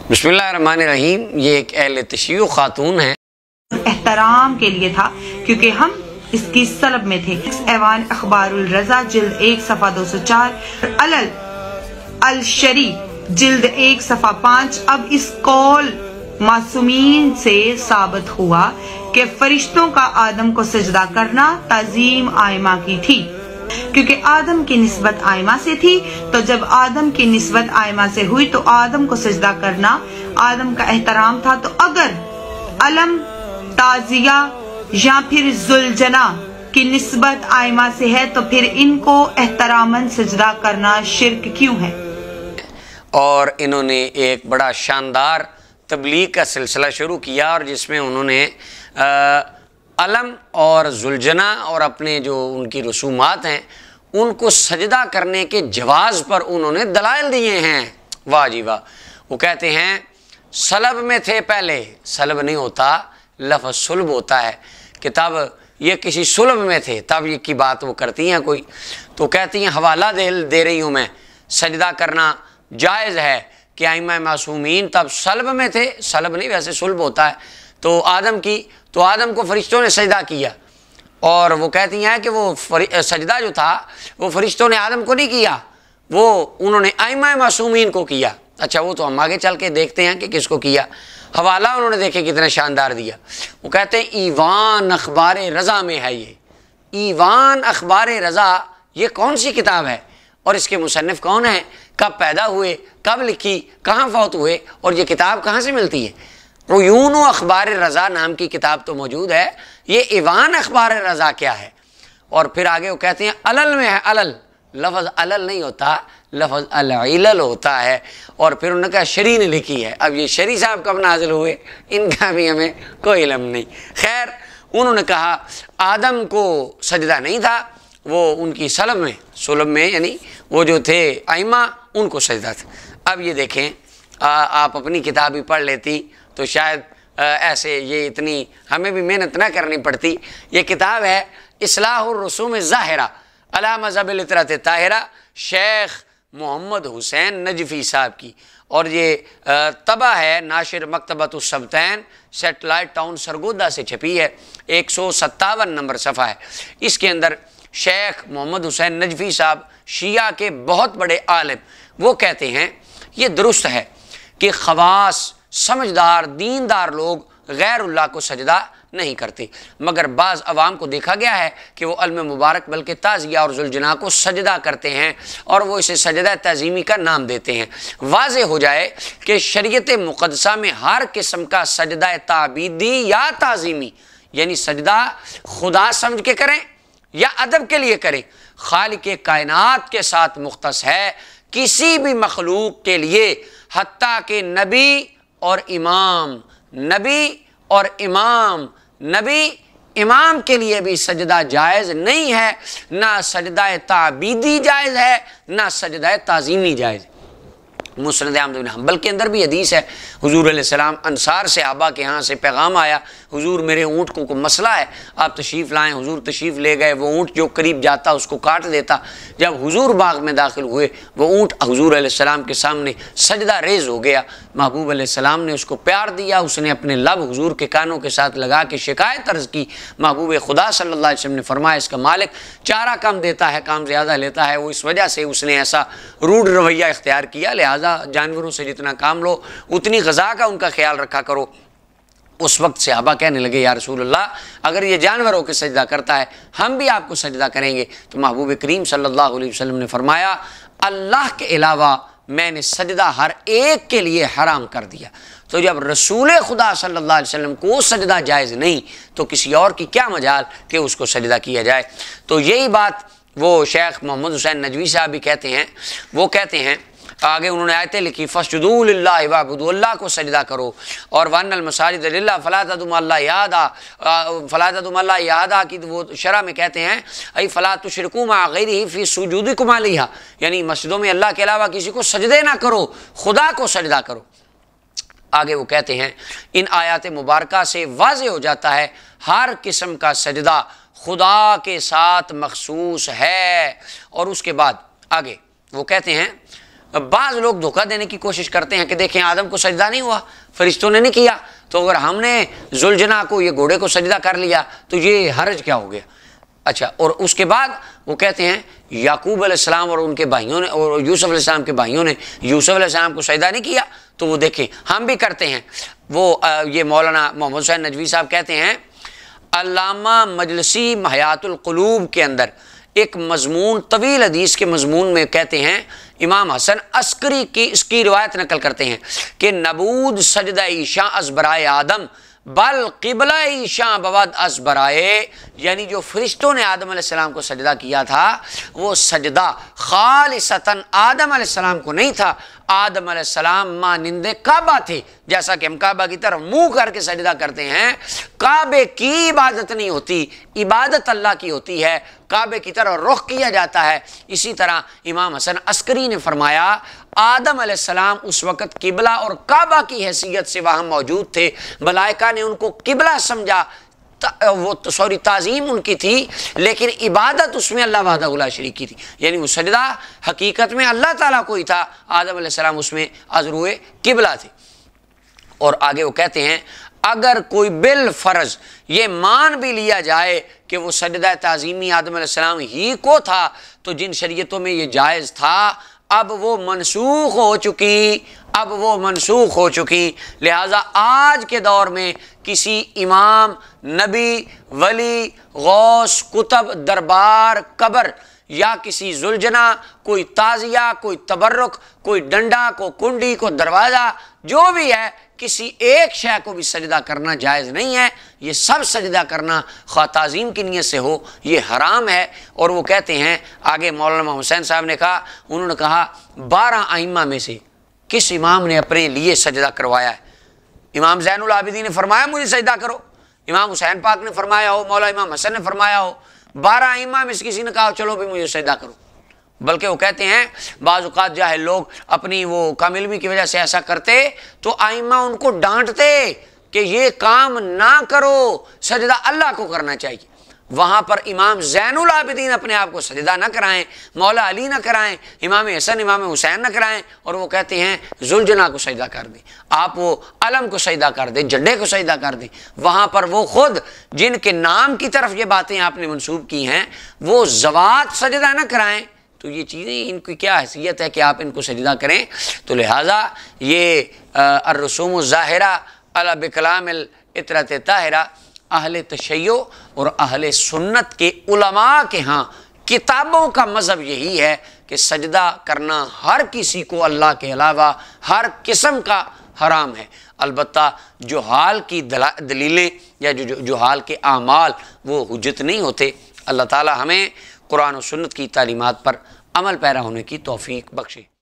बिस्मिल्लाहिर्रहमानिर्रहीम। ये एक अहले तशय्युअ खातून है। एहतराम के लिए था क्योंकि हम इसकी सलब में थे। ऐवान अखबारुल रजा जिल्द 1 सफ़ा 204, अलल अल शरी जिल्द 1 सफ़ा 5। अब इस कौल मासूमीन से साबित हुआ कि फरिश्तों का आदम को सजदा करना ताजीम आइमा की थी, क्योंकि आदम की निस्बत आइमा से थी। तो जब आदम की निस्बत आइमा से हुई तो आदम को सजदा करना आदम का एहतराम था। तो अगर अलम, ताजिया या फिर जुलजना की निस्बत आइमा से है तो फिर इनको एहतरामन सजदा करना शिर्क क्यों है? और इन्होंने एक बड़ा शानदार तबलीग का सिलसिला शुरू किया और जिसमें उन्होंने अलम और जुलजना और अपने जो उनकी रसूमात हैं उनको सजदा करने के जवाज़ पर उन्होंने दलाइल दिए हैं। वाह जी वाह। वो कहते हैं सलब में थे पहले, सलब नहीं होता, लफ्ज़ सुलब होता है कि तब ये किसी सुलब में थे, तब ये की बात वो करती हैं कोई। तो कहती हैं हवाला दे रही हूँ मैं, सजदा करना जायज़ है कि आइमा मासूमीन तब सलब में थे, सलब नहीं वैसे सुलब होता है। तो आदम को फरिश्तों ने सजदा किया और वो कहती हैं कि वो सजदा जो था वो फरिश्तों ने आदम को नहीं किया, वो उन्होंने आइमा मासूमीन को किया। अच्छा, वो तो हम आगे चल के देखते हैं कि किसको किया। हवाला उन्होंने देखे कितना शानदार दिया। वो कहते हैं ईवान अखबार रज़ा में है ये। ईवान अखबार रज़ा ये कौन सी किताब है और इसके मुसन्निफ कौन है, कब पैदा हुए, कब लिखी, कहाँ फौत हुए और ये किताब कहाँ से मिलती है? उयून अखबार रज़ा नाम की किताब तो मौजूद है, ये ईवान अखबार रज़ा क्या है? और फिर आगे वो कहते हैं अलल में है। अलल लफ्ज़ अलल नहीं होता, लफ्ज़ अल-इलल होता है। और फिर उन्होंने कहा शरी ने लिखी है। अब ये शरी साहब कब नाजिल हुए इनका भी हमें कोई इल्म नहीं। खैर, उन्होंने कहा आदम को सजदा नहीं था, वो उनकी सुलब में यानी वो जो थे आइमा उनको सजदा था। अब ये देखें, आप अपनी किताब ही पढ़ लेती तो शायद ऐसे ये इतनी हमें भी मेहनत ना करनी पड़ती। ये किताब है इस्लाहुर रसूम ज़ाहिरा अला मज़हब लितरत ताहिरा, शेख मोहम्मद हुसैन नजफ़ी साहब की। और ये तबा है नाशिर मकतबतुस सबतैन, सेटेलाइट टाउन सरगोदा से छपी है। 157 नंबर सफ़ा है। इसके अंदर शेख मोहम्मद हुसैन नजफ़ी साहब शिया के बहुत बड़े आलिम, वो कहते हैं ये दुरुस्त है कि ख़वास समझदार दीनदार लोग गैरुल्लाह को सजदा नहीं करते, मगर बाज़ अवाम को देखा गया है कि वो अलम मुबारक बल्कि ताज़िया और जुलजना को सजदा करते हैं और वो इसे सजदा तज़ीमी का नाम देते हैं। वाज़े हो जाए कि शरीयत मुक़द्दसा में हर किस्म का सजदा ताबीदी या ताज़ीमी यानी सजदा खुदा समझ के करें या अदब के लिए करें, खालिक़े कायनात के साथ मुख्तस है, किसी भी मखलूक के लिए हत्ता के नबी और इमाम के लिए भी सजदा जायज़ नहीं है। ना सजदा ताबीदी जायज़ है, ना सजदा ताज़ीमी जायज़। मुस्नद अहमद बिन हंबल के अंदर भी हदीस है, हुजूर अलैहिस्सलाम अंसार से आबा के यहाँ से पैगाम आया, हुजूर मेरे ऊँट को कोई मसला है, आप तशरीफ़ लाएँ। हुजूर तशरीफ़ ले गए, वो ऊँट जो करीब जाता उसको काट देता। जब हुजूर बाग में दाखिल हुए वो ऊँट हुजूर अलैहिस्सलाम के सामने सजदा रेज़ हो गया। महबूब अलैहिस्सलाम ने उसको प्यार दिया, उसने अपने लब हुजूर के कानों के साथ लगा के शिकायत अर्ज़ की। महबूब खुदा सल्लल्लाहु अलैहि वसल्लम ने फरमाया इसका मालिक चारा कम देता है, काम ज़्यादा लेता है, वो इस वजह से उसने ऐसा रूड रवैया इख्तियार किया, लिहाजा जानवरों से जितना काम लो उतनी ग़ज़ा का उनका ख्याल रखा करो। उस वक्त सहाबा कहने लगे या रसूल अल्लाह, अगर ये जानवरों के सजदा करता है हम भी आपको सजदा करेंगे। तो महबूब करीम सल्लल्लाहु अलैहि वसल्लम ने फरमाया अल्लाह के अलावा मैंने सजदा हर एक के लिए हराम कर दिया। तो जब रसूल खुदा सल्लल्लाहु अलैहि वसल्लम को सजदा जायज़ नहीं तो किसी और की क्या मजाल कि उसको सजदा किया जाए। तो यही बात वो शेख मोहम्मद हुसैन नजवी साहब भी कहते हैं। वो कहते हैं आगे उन्होंने आयतें लिखी, फस्जुदू लिल्लाहि वअबुदू, अल्लाह को सजदा करो। और वन्नल मसाजिद लिल्लाह फला तदुम अल्लाह यादा की वो शरह में कहते हैं ऐ फला तुशरिकू मा गैरिही फी सुजूदिकुम अलैहा, यानी मस्जिदों में अल्लाह के अलावा किसी को सजदे ना करो, खुदा को सजदा करो। आगे वो कहते हैं इन आयात मुबारका से वाज़े हो जाता है हर किस्म का सजदा खुदा के साथ मखसूस है। और उसके बाद आगे वो कहते हैं بعض لوگ دھوکہ دینے کی کوشش کرتے ہیں کہ دیکھیں آدم کو سجدہ نہیں ہوا، فرشتوں نے نہیں کیا، تو اگر ہم نے ذوالجناح کو، یہ گھوڑے کو سجدہ کر لیا تو یہ حرج کیا ہو گیا؟ اچھا، اور اس کے بعد وہ کہتے ہیں یعقوب علیہ السلام اور ان کے بھائیوں نے، اور یوسف علیہ السلام کے بھائیوں نے یوسف علیہ السلام کو سجدہ نہیں کیا، تو وہ دیکھیں ہم بھی کرتے ہیں۔ وہ یہ مولانا محمد حسین ندوی صاحب کہتے ہیں، علامہ مجلسی حیات القلوب کے اندر ایک مضمون، طویل حدیث کے مضمون میں کہتے ہیں، امام حسن عسکری کی اس کی روایت نقل کرتے ہیں کہ نبود سجدہ عیشاء از برائے آدم بل قبلہ عیشاء بود از برائے، یعنی جو فرشتوں نے آدم علیہ السلام کو سجدہ کیا تھا وہ سجدہ خالصتاً آدم علیہ السلام کو نہیں تھا، آدم علیہ السلام مانند کعبہ تھے، جیسا کہ ہم کعبہ کی طرف منہ کر کے سجدہ کرتے ہیں، کعبے کی عبادت نہیں ہوتی، عبادت اللہ کی ہوتی ہے، کعبے کی طرف رخ کیا جاتا ہے۔ اسی طرح امام حسن عسکری نے فرمایا آدم علیہ السلام اس وقت قبلہ اور کعبہ کی حیثیت سے وہاں موجود تھے، ملائکہ نے ان کو قبلہ سمجھا، تعظیم ان کی تھی، لیکن عبادت اس میں اللہ وحدہ لا شریک کی تھی، یعنی وہ سجدہ حقیقت میں اللہ تعالیٰ کو ہی تھا، آدم علیہ السلام اس میں ازروئے قبلہ تھے۔ اور آگے وہ کہتے ہیں اگر کوئی بالفرض یہ مان بھی لیا جائے کہ وہ سجدہ تعظیمی آدم علیہ السلام ہی کو تھا تو جن شریعتوں میں یہ جائز تھا اب وہ منسوخ ہو چکی، لہٰذا آج کے دور میں کسی امام، نبی، ولی، غوث، کتب، دربار، قبر یا کسی ذوالجناح، کوئی تعزیہ، کوئی تبرک، کوئی ڈنڈا، کوئی کنڈی، کوئی دروازہ، جو بھی ہے، کسی ایک شے کو بھی سجدہ کرنا جائز نہیں ہے، یہ سب سجدہ کرنا خواہ تعظیم کی نیت سے ہو یہ حرام ہے۔ اور وہ کہتے ہیں آگے مولانا حسین صاحب نے کہا، انہوں نے کہا 12 ائمہ میں سے کس امام نے اپنے لیے سجدہ کروایا ہے؟ امام زین العابدین نے فرمایا مجھے سجدہ کرو، امام حسین پاک نے فرمایا ہو، مولا امام حسن نے فرمایا ہو، 12 ائمہ میں سے کسی نے کہا چلو بھی مجھے سجدہ کرو۔ بلکہ وہ کہتے ہیں بعض اوقات جاہل لوگ اپنی وہ کم علمی کی وجہ سے ایسا کرتے تو ائمہ ان کو ڈانٹتے کہ یہ کام نہ کرو، سجدہ اللہ کو کرنا چاہیے۔ وہاں پر امام زین العابدین اپنے آپ کو سجدہ نہ کرائیں، مولا علی نہ کرائیں، امام حسن، امام حسین نہ کرائیں، اور وہ کہتے ہیں ذوالجناح کو سجدہ کر دیں، آپ وہ علم کو سجدہ کر دیں، جھنڈے کو سجدہ کر دیں۔ وہاں پر وہ خود جن کے نام کی طرف یہ باتیں آپ نے منسوب کی ہیں وہ ذوات سجدہ نہ کرائیں، تو یہ چیزیں ان کی کیا حیثیت ہے کہ آپ ان کو سجدہ کریں؟ تو لہٰذا یہ الرسوم الظاہرہ علی بکلام العطرۃ طاہرہ اہل تشیع اور اہل سنت کے علماء کے ہاں کتابوں کا مذہب یہی ہے کہ سجدہ کرنا ہر کسی کو اللہ کے علاوہ ہر قسم کا حرام ہے۔ البتہ جہال کی دلیلیں یا جہال کے اعمال وہ حجت نہیں ہوتے۔ اللہ تعالی ہمیں قرآن و سنت کی تعلیمات پر عمل پیرا ہونے کی توفیق بخشے۔